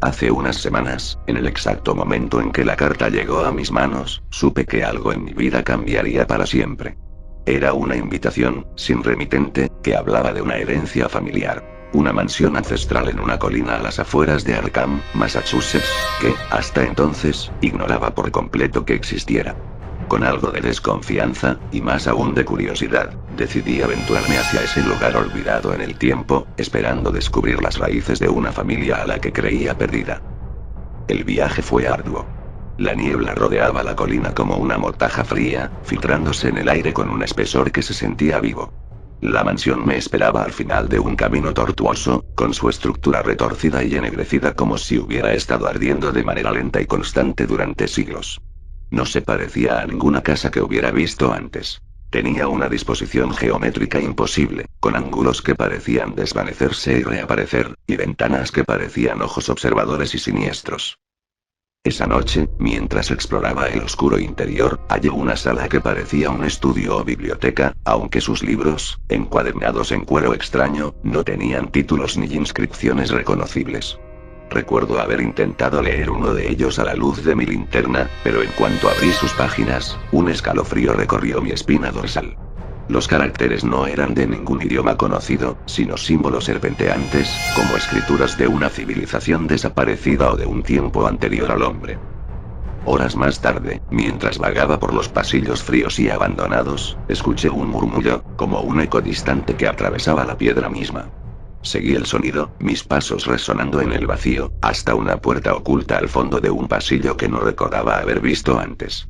Hace unas semanas, en el exacto momento en que la carta llegó a mis manos, supe que algo en mi vida cambiaría para siempre. Era una invitación, sin remitente, que hablaba de una herencia familiar. Una mansión ancestral en una colina a las afueras de Arkham, Massachusetts, que, hasta entonces, ignoraba por completo que existiera. Con algo de desconfianza, y más aún de curiosidad, decidí aventurarme hacia ese lugar olvidado en el tiempo, esperando descubrir las raíces de una familia a la que creía perdida. El viaje fue arduo. La niebla rodeaba la colina como una mortaja fría, filtrándose en el aire con un espesor que se sentía vivo. La mansión me esperaba al final de un camino tortuoso, con su estructura retorcida y ennegrecida como si hubiera estado ardiendo de manera lenta y constante durante siglos. No se parecía a ninguna casa que hubiera visto antes. Tenía una disposición geométrica imposible, con ángulos que parecían desvanecerse y reaparecer, y ventanas que parecían ojos observadores y siniestros. Esa noche, mientras exploraba el oscuro interior, hallé una sala que parecía un estudio o biblioteca, aunque sus libros, encuadernados en cuero extraño, no tenían títulos ni inscripciones reconocibles. Recuerdo haber intentado leer uno de ellos a la luz de mi linterna, pero en cuanto abrí sus páginas, un escalofrío recorrió mi espina dorsal. Los caracteres no eran de ningún idioma conocido, sino símbolos serpenteantes, como escrituras de una civilización desaparecida o de un tiempo anterior al hombre. Horas más tarde, mientras vagaba por los pasillos fríos y abandonados, escuché un murmullo, como un eco distante que atravesaba la piedra misma. Seguí el sonido, mis pasos resonando en el vacío, hasta una puerta oculta al fondo de un pasillo que no recordaba haber visto antes.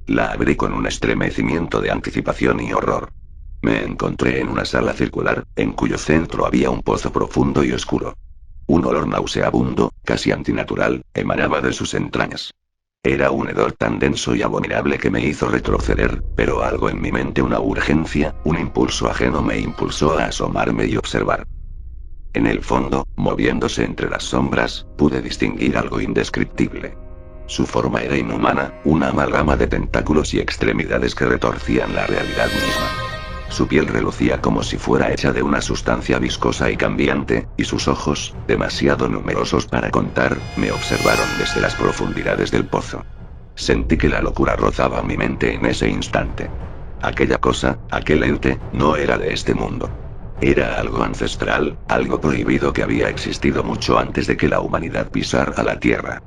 La abrí con un estremecimiento de anticipación y horror. Me encontré en una sala circular, en cuyo centro había un pozo profundo y oscuro. Un olor nauseabundo, casi antinatural, emanaba de sus entrañas. Era un hedor tan denso y abominable que me hizo retroceder, pero algo en mi mente, una urgencia, un impulso ajeno me impulsó a asomarme y observar. En el fondo, moviéndose entre las sombras, pude distinguir algo indescriptible. Su forma era inhumana, una amalgama de tentáculos y extremidades que retorcían la realidad misma. Su piel relucía como si fuera hecha de una sustancia viscosa y cambiante, y sus ojos, demasiado numerosos para contar, me observaron desde las profundidades del pozo. Sentí que la locura rozaba mi mente en ese instante. Aquella cosa, aquel ente, no era de este mundo. Era algo ancestral, algo prohibido que había existido mucho antes de que la humanidad pisara la Tierra.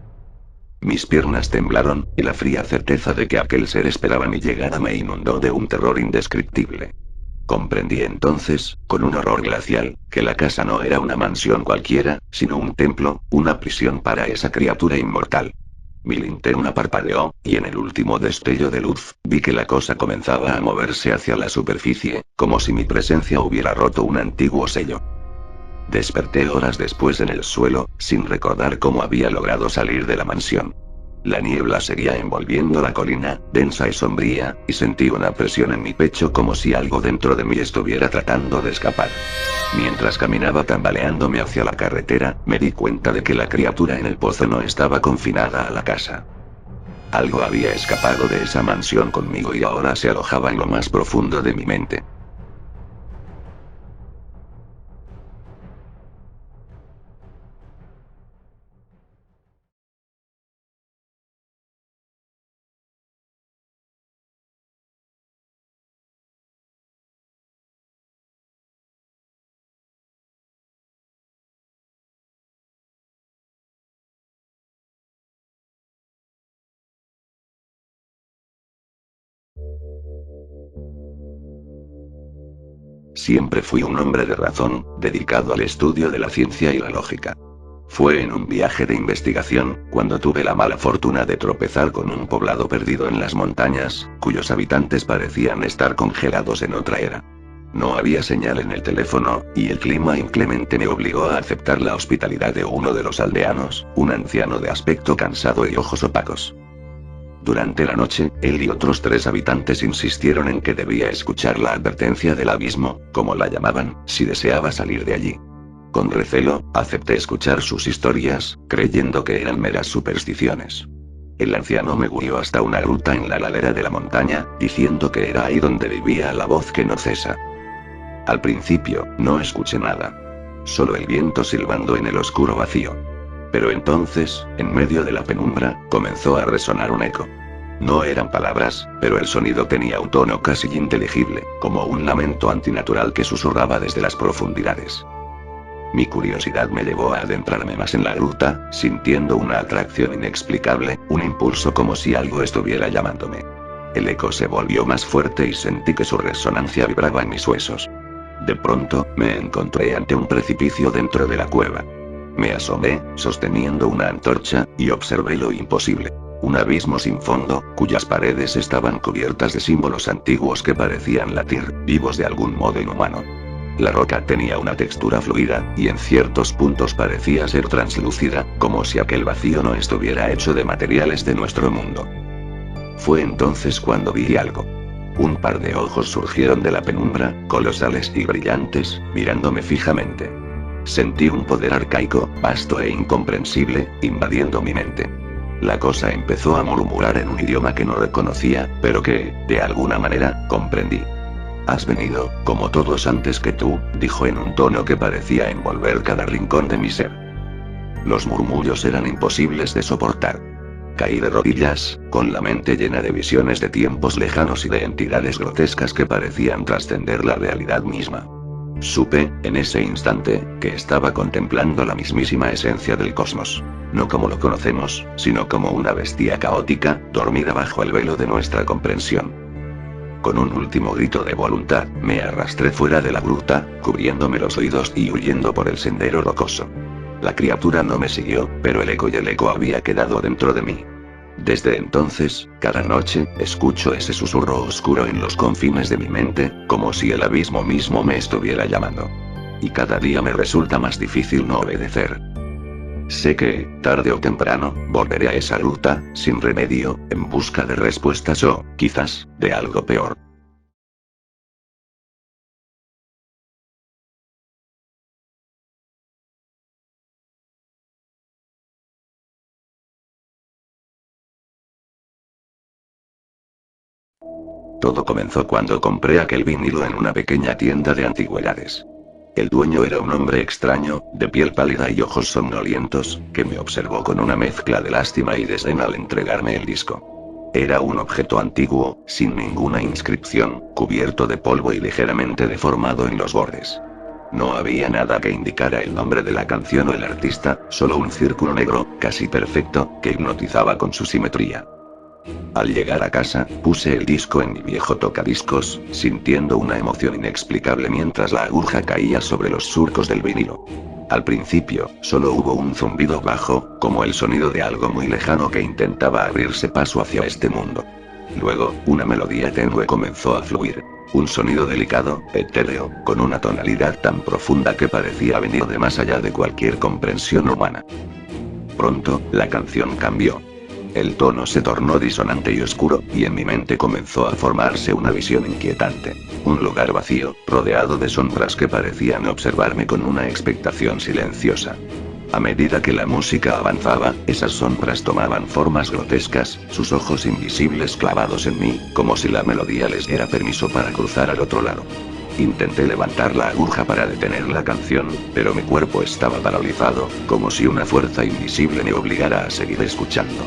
Mis piernas temblaron, y la fría certeza de que aquel ser esperaba mi llegada me inundó de un terror indescriptible. Comprendí entonces, con un horror glacial, que la casa no era una mansión cualquiera, sino un templo, una prisión para esa criatura inmortal. Mi linterna parpadeó, y en el último destello de luz, vi que la cosa comenzaba a moverse hacia la superficie, como si mi presencia hubiera roto un antiguo sello. Desperté horas después en el suelo, sin recordar cómo había logrado salir de la mansión. La niebla seguía envolviendo la colina, densa y sombría, y sentí una presión en mi pecho como si algo dentro de mí estuviera tratando de escapar. Mientras caminaba tambaleándome hacia la carretera, me di cuenta de que la criatura en el pozo no estaba confinada a la casa. Algo había escapado de esa mansión conmigo y ahora se alojaba en lo más profundo de mi mente. Siempre fui un hombre de razón, dedicado al estudio de la ciencia y la lógica. Fue en un viaje de investigación, cuando tuve la mala fortuna de tropezar con un poblado perdido en las montañas, cuyos habitantes parecían estar congelados en otra era. No había señal en el teléfono, y el clima inclemente me obligó a aceptar la hospitalidad de uno de los aldeanos, un anciano de aspecto cansado y ojos opacos. Durante la noche, él y otros 3 habitantes insistieron en que debía escuchar la advertencia del abismo, como la llamaban, si deseaba salir de allí. Con recelo, acepté escuchar sus historias, creyendo que eran meras supersticiones. El anciano me guió hasta una gruta en la ladera de la montaña, diciendo que era ahí donde vivía la voz que no cesa. Al principio, no escuché nada. Solo el viento silbando en el oscuro vacío. Pero entonces, en medio de la penumbra, comenzó a resonar un eco. No eran palabras, pero el sonido tenía un tono casi inteligible, como un lamento antinatural que susurraba desde las profundidades. Mi curiosidad me llevó a adentrarme más en la gruta, sintiendo una atracción inexplicable, un impulso como si algo estuviera llamándome. El eco se volvió más fuerte y sentí que su resonancia vibraba en mis huesos. De pronto, me encontré ante un precipicio dentro de la cueva. Me asomé, sosteniendo una antorcha, y observé lo imposible. Un abismo sin fondo, cuyas paredes estaban cubiertas de símbolos antiguos que parecían latir, vivos de algún modo inhumano. La roca tenía una textura fluida, y en ciertos puntos parecía ser translúcida, como si aquel vacío no estuviera hecho de materiales de nuestro mundo. Fue entonces cuando vi algo. Un par de ojos surgieron de la penumbra, colosales y brillantes, mirándome fijamente. Sentí un poder arcaico, vasto e incomprensible, invadiendo mi mente. La cosa empezó a murmurar en un idioma que no reconocía, pero que, de alguna manera, comprendí. Has venido, como todos antes que tú, dijo en un tono que parecía envolver cada rincón de mi ser. Los murmullos eran imposibles de soportar. Caí de rodillas, con la mente llena de visiones de tiempos lejanos y de entidades grotescas que parecían trascender la realidad misma. Supe, en ese instante, que estaba contemplando la mismísima esencia del cosmos. No como lo conocemos, sino como una bestia caótica, dormida bajo el velo de nuestra comprensión. Con un último grito de voluntad, me arrastré fuera de la gruta, cubriéndome los oídos y huyendo por el sendero rocoso. La criatura no me siguió, pero el eco había quedado dentro de mí. Desde entonces, cada noche, escucho ese susurro oscuro en los confines de mi mente, como si el abismo mismo me estuviera llamando. Y cada día me resulta más difícil no obedecer. Sé que, tarde o temprano, volveré a esa ruta, sin remedio, en busca de respuestas o, quizás, de algo peor. Todo comenzó cuando compré aquel vinilo en una pequeña tienda de antigüedades. El dueño era un hombre extraño, de piel pálida y ojos somnolientos, que me observó con una mezcla de lástima y desdén al entregarme el disco. Era un objeto antiguo, sin ninguna inscripción, cubierto de polvo y ligeramente deformado en los bordes. No había nada que indicara el nombre de la canción o el artista, solo un círculo negro, casi perfecto, que hipnotizaba con su simetría. Al llegar a casa, puse el disco en mi viejo tocadiscos, sintiendo una emoción inexplicable mientras la aguja caía sobre los surcos del vinilo. Al principio, solo hubo un zumbido bajo, como el sonido de algo muy lejano que intentaba abrirse paso hacia este mundo. Luego, una melodía tenue comenzó a fluir. Un sonido delicado, etéreo, con una tonalidad tan profunda que parecía venir de más allá de cualquier comprensión humana. Pronto, la canción cambió. El tono se tornó disonante y oscuro, y en mi mente comenzó a formarse una visión inquietante. Un lugar vacío, rodeado de sombras que parecían observarme con una expectación silenciosa. A medida que la música avanzaba, esas sombras tomaban formas grotescas, sus ojos invisibles clavados en mí, como si la melodía les diera permiso para cruzar al otro lado. Intenté levantar la aguja para detener la canción, pero mi cuerpo estaba paralizado, como si una fuerza invisible me obligara a seguir escuchando.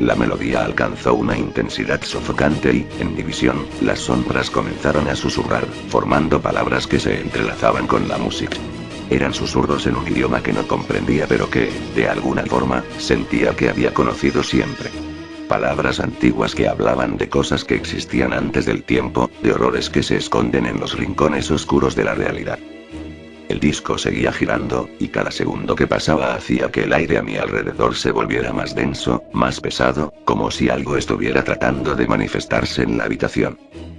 La melodía alcanzó una intensidad sofocante y, en mi visión, las sombras comenzaron a susurrar, formando palabras que se entrelazaban con la música. Eran susurros en un idioma que no comprendía pero que, de alguna forma, sentía que había conocido siempre. Palabras antiguas que hablaban de cosas que existían antes del tiempo, de horrores que se esconden en los rincones oscuros de la realidad. El disco seguía girando, y cada segundo que pasaba hacía que el aire a mi alrededor se volviera más denso, más pesado, como si algo estuviera tratando de manifestarse en la habitación.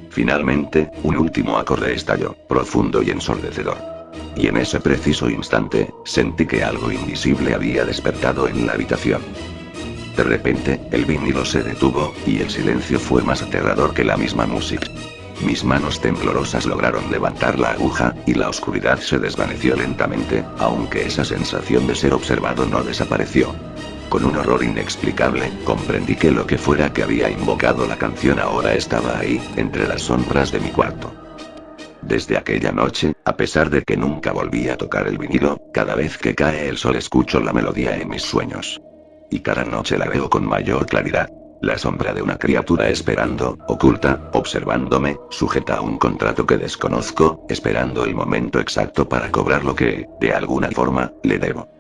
Finalmente, un último acorde estalló, profundo y ensordecedor. Y en ese preciso instante, sentí que algo invisible había despertado en la habitación. De repente, el vinilo se detuvo, y el silencio fue más aterrador que la misma música. Mis manos temblorosas lograron levantar la aguja, y la oscuridad se desvaneció lentamente, aunque esa sensación de ser observado no desapareció. Con un horror inexplicable, comprendí que lo que fuera que había invocado la canción ahora estaba ahí, entre las sombras de mi cuarto. Desde aquella noche, a pesar de que nunca volví a tocar el vinilo, cada vez que cae el sol escucho la melodía en mis sueños. Y cada noche la veo con mayor claridad. La sombra de una criatura esperando, oculta, observándome, sujeta a un contrato que desconozco, esperando el momento exacto para cobrar lo que, de alguna forma, le debo.